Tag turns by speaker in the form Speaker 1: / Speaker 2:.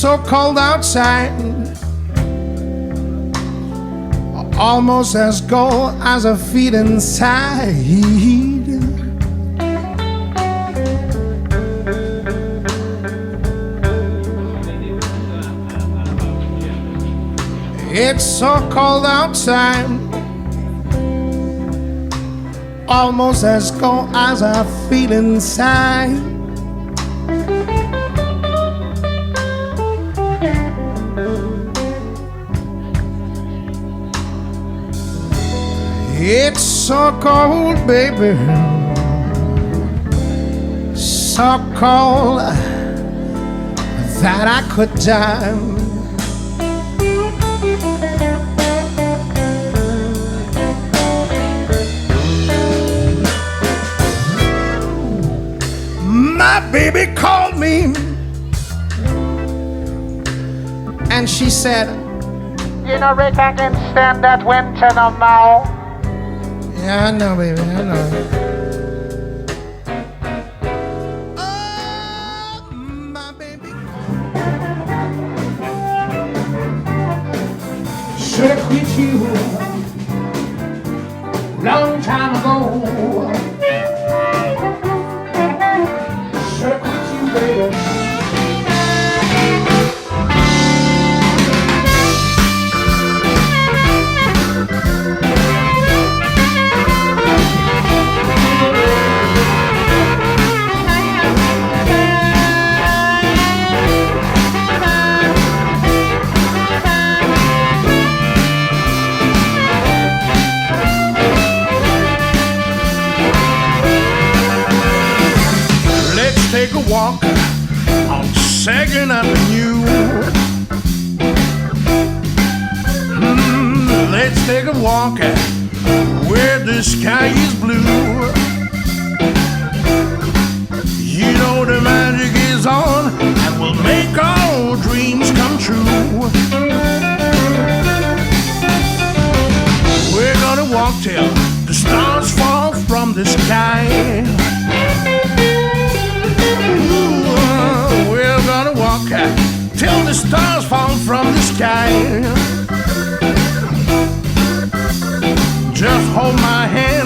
Speaker 1: so cold outside, almost as cold as a feet inside. It's so cold outside, almost as cold as I feel inside. It's so cold, baby, so cold that I could die. My baby called me and she said,
Speaker 2: you know, Rick, I can stand that winter no more.
Speaker 1: Yeah, I know, baby, I know. Oh, my baby. Should have quit you long time ago. Should have quit you, baby. Take a walk on 2nd Avenue. Let's take a walk where the sky is blue. You know the magic is on and we'll make our dreams come true. We're gonna walk till the stars fall from the sky. We're gonna walk till the stars fall from the sky. Just hold my hand.